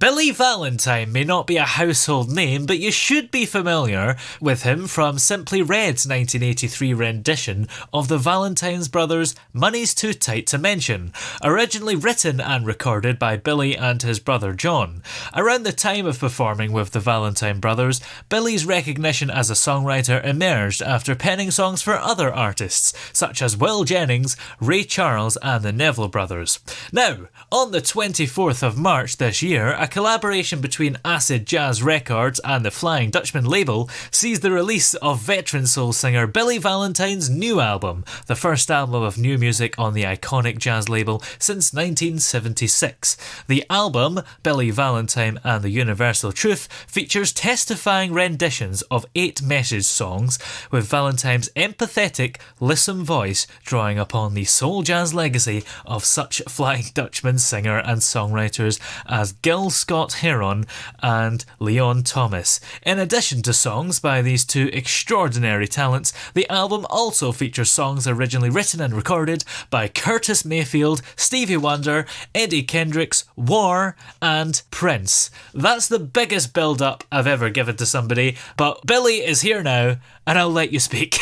Billy Valentine may not be a household name, but you should be familiar with him from Simply Red's 1983 rendition of the Valentine Brothers' Money's Too Tight to Mention, originally written and recorded by Billy and his brother John. Around the time of performing with the Valentine Brothers, Billy's recognition as a songwriter emerged after penning songs for other artists, such as Will Jennings, Ray Charles and the Neville Brothers. Now, on the 24th of March this year, a collaboration between Acid Jazz Records and the Flying Dutchman label sees the release of veteran soul singer Billy Valentine's new album, the first album of new music on the iconic jazz label since 1976. The album, Billy Valentine and the Universal Truth, features testifying renditions of 8 message songs, with Valentine's empathetic, lissome voice drawing upon the soul jazz legacy of such Flying Dutchman singer and songwriters as Gil Scot-Heron and Leon Thomas. In addition to songs by these two extraordinary talents, the album also features songs originally written and recorded by Curtis Mayfield, Stevie Wonder, Eddie Kendricks, War and Prince. That's the biggest build-up I've ever given to somebody, but Billy is here now and I'll let you speak.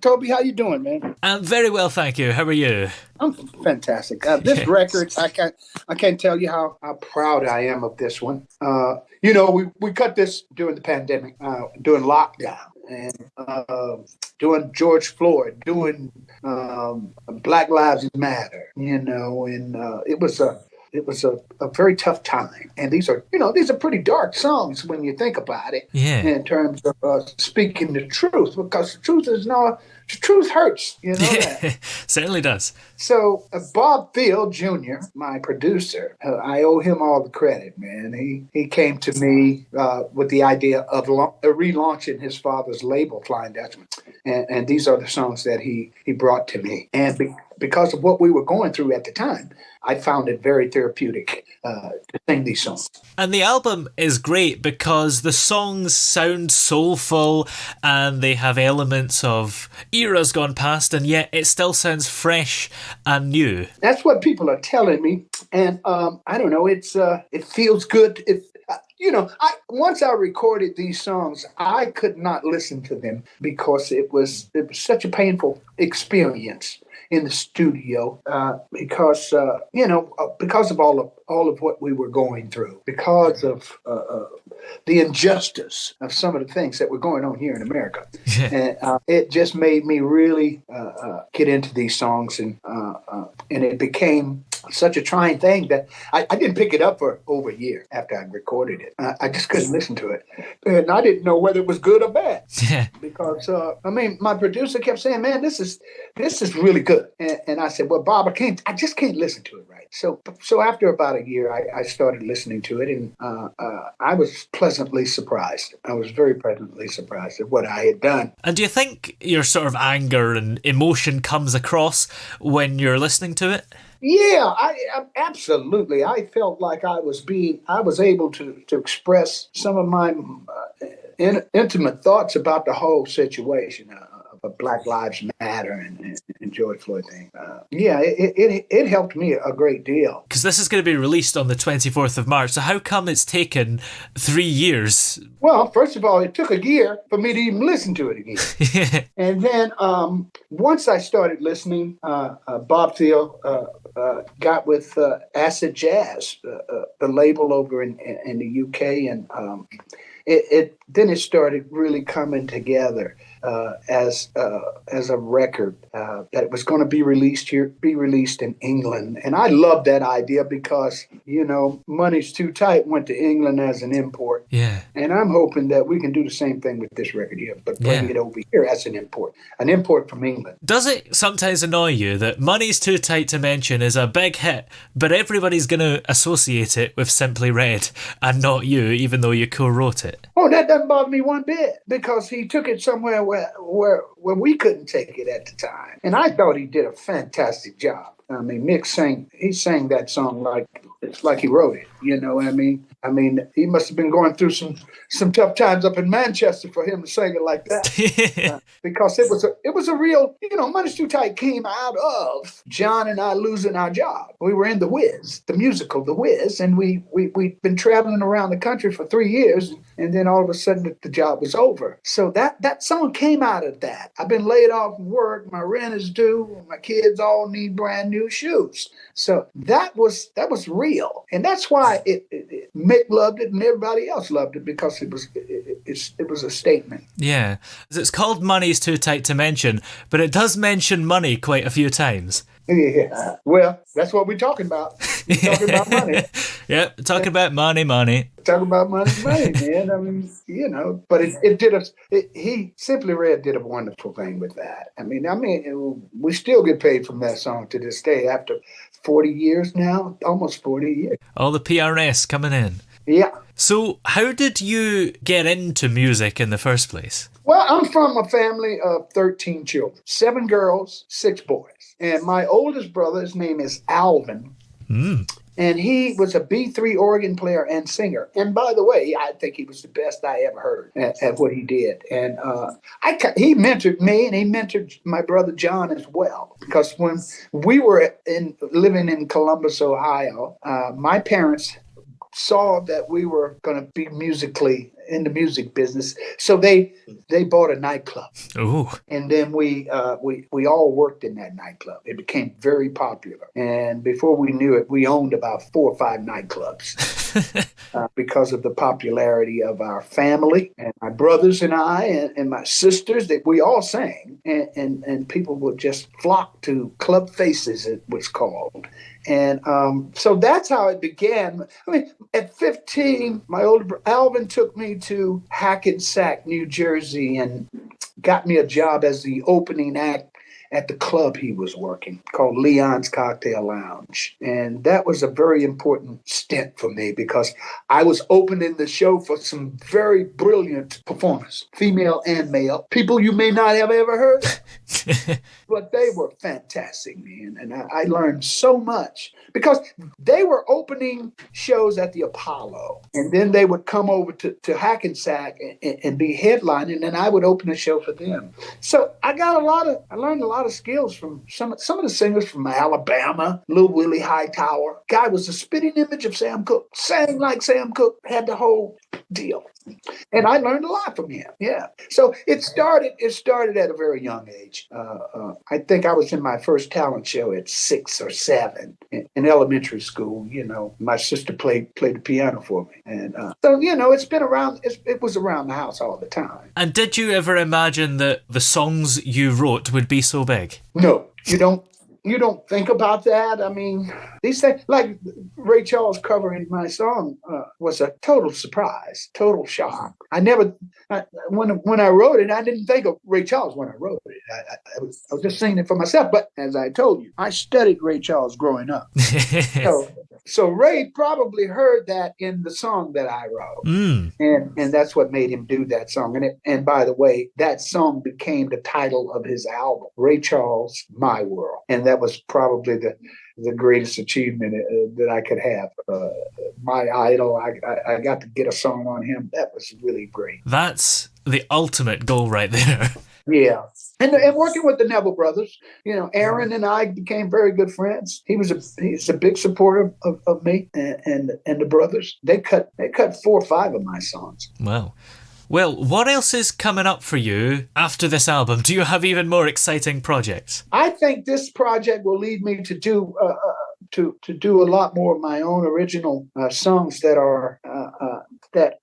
Toby, how you doing, man? I'm very well, thank you. How are you? I'm fantastic. This record, I can't tell you how proud I am of this one. We cut this during the pandemic, during lockdown, and doing George Floyd, doing Black Lives Matter, and it was a very tough time. And these are pretty dark songs when you think about it, in terms of speaking the truth, because the truth hurts, that. Certainly does. So Bob Thiele Jr., my producer, I owe him all the credit, man. He came to me with the idea of relaunching his father's label, Flying Dutchman. And these are the songs that he brought to me. And because of what we were going through at the time, I found it very therapeutic to sing these songs. And the album is great because the songs sound soulful and they have elements of eras gone past, and yet it still sounds fresh and new. That's what people are telling me. And I don't know, it feels good. Once I recorded these songs, I could not listen to them because it was such a painful experience in the studio, because of all of what we were going through, because of the injustice of some of the things that were going on here in America. And it just made me really get into these songs, and it became such a trying thing that I didn't pick it up for over a year after I recorded it. I just couldn't listen to it, and I didn't know whether it was good or bad. Because my producer kept saying, "Man, this is really good," and I said, "Well, Bob, I just can't listen to it right." So after about a year, I started listening to it, and I was pleasantly surprised. I was very pleasantly surprised at what I had done. And do you think your sort of anger and emotion comes across when you're listening to it? Yeah, I absolutely. I felt like I was able to express some of my intimate thoughts about the whole situation of Black Lives Matter and George Floyd thing. It helped me a great deal. Because this is going to be released on the 24th of March, so how come it's taken 3 years? Well, first of all, it took a year for me to even listen to it again. And then once I started listening, Bob Thiele got with Acid Jazz, the label over in the UK, and then it started really coming together as a record that was going to be released in England. And I love that idea because, Money's Too Tight went to England as an import. Yeah. And I'm hoping that we can do the same thing with this record here, but bring it over here as an import from England. Does it sometimes annoy you that Money's Too Tight to Mention is a big hit, but everybody's going to associate it with Simply Red and not you, even though you co-wrote it? Oh, that doesn't bother me one bit, because he took it somewhere where we couldn't take it at the time. And I thought he did a fantastic job. I mean, Mick sang that song like he wrote it. You know what I mean? I mean, he must have been going through some tough times up in Manchester for him to sing it like that. Because it was a real, Money's Too Tight came out of John and I losing our job. We were in The Wiz, the musical The Wiz, and we'd been traveling around the country for 3 years, and then all of a sudden the job was over. So that song came out of that. I've been laid off from work, my rent is due, my kids all need brand new shoes. So that was real, and that's why Mick loved it and everybody else loved it, because it was a statement. Yeah, it's called Money's Too Tight to Mention, but it does mention money quite a few times. Yeah, well, that's what we're talking about. We're talking about money. Yep, talking about money. Talking about money, man. I mean, but it did us. He Simply Red did a wonderful thing with that. I mean, we still get paid from that song to this day after 40 years now, almost 40 years. All the PRS coming in. Yeah. So how did you get into music in the first place? Well, I'm from a family of 13 children, 7 girls, 6 boys. And my oldest brother, his name is Alvin. And he was a B3 organ player and singer. And by the way, I think he was the best I ever heard at what he did. And he mentored me, and he mentored my brother John as well. Because when we were living in Columbus, Ohio, my parents saw that we were going to be musically in the music business, so they bought a nightclub. Ooh. And then we all worked in that nightclub. It became very popular, and before we knew it, we owned about 4 or 5 nightclubs because of the popularity of our family and my brothers and I and my sisters. That we all sang, and people would just flock to Club Faces, it was called. And so that's how it began. I mean, at 15, my older Alvin took me to Hackensack, New Jersey, and got me a job as the opening act at the club he was working, called Leon's Cocktail Lounge. And that was a very important stint for me, because I was opening the show for some very brilliant performers, female and male, people you may not have ever heard of. But they were fantastic, man. And I learned so much, because they were opening shows at the Apollo, and then they would come over to Hackensack and be headlining, and I would open a show for them. So I learned a lot of skills from some of the singers from Alabama. Lil Willie Hightower, guy was a spitting image of Sam Cooke, sang like Sam Cooke, had the whole deal. And I learned a lot from him. Yeah. So it started at a very young age. I think I was in my first talent show at 6 or 7 in elementary school. My sister played the piano for me. And so, it's been around. It was around the house all the time. And did you ever imagine that the songs you wrote would be so big? No, you don't. You don't think about that. I mean, these things, like Ray Charles covering my song, was a total surprise, total shock. When I wrote it, I didn't think of Ray Charles when I wrote it. I was just singing it for myself. But as I told you, I studied Ray Charles growing up. So Ray probably heard that in the song that I wrote. And that's what made him do that song. And by the way, that song became the title of his album, Ray Charles, My World. And that was probably the greatest achievement that I could have. My idol, I got to get a song on him. That was really great. That's the ultimate goal right there. Yeah. And working with the Neville Brothers, Aaron and I became very good friends. He's a big supporter of me and the brothers. They cut 4 or 5 of my songs. Wow. Well, what else is coming up for you after this album? Do you have even more exciting projects? I think this project will lead me to do a lot more of my own original songs that are that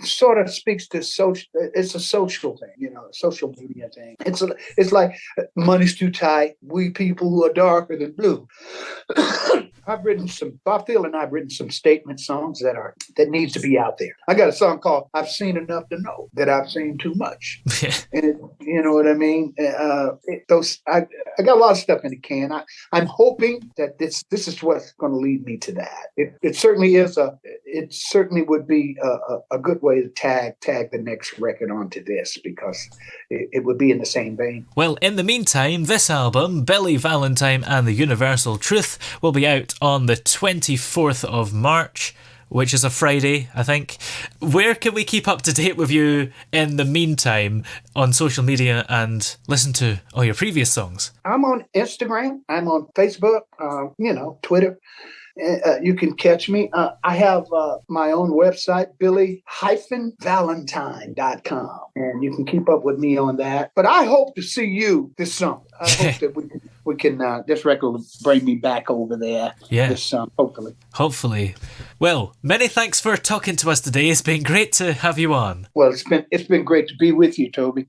sort of speaks to social. It's a social thing, a social media thing. It's like Money's Too Tight. We people who are darker than blue. Bob Thiele and I've written some statement songs that needs to be out there. I got a song called "I've Seen Enough to Know That I've Seen Too Much," and you know what I mean. I got a lot of stuff in the can. I'm hoping that this is what's going to lead me to that. It certainly is it certainly would be a good way to tag the next record onto this, because it would be in the same vein. Well, in the meantime, this album, Billy Valentine and the Universal Truth, will be out on the 24th of March. which is a Friday, I think. Where can we keep up to date with you in the meantime on social media and listen to all your previous songs? I'm on Instagram. I'm on Facebook, Twitter. You can catch me. I have my own website, billy-valentine.com. And you can keep up with me on that. But I hope to see you this summer. I hope that we can this record will bring me back over there this summer, hopefully. Hopefully. Well, many thanks for talking to us today. It's been great to have you on. Well, it's been great to be with you, Toby.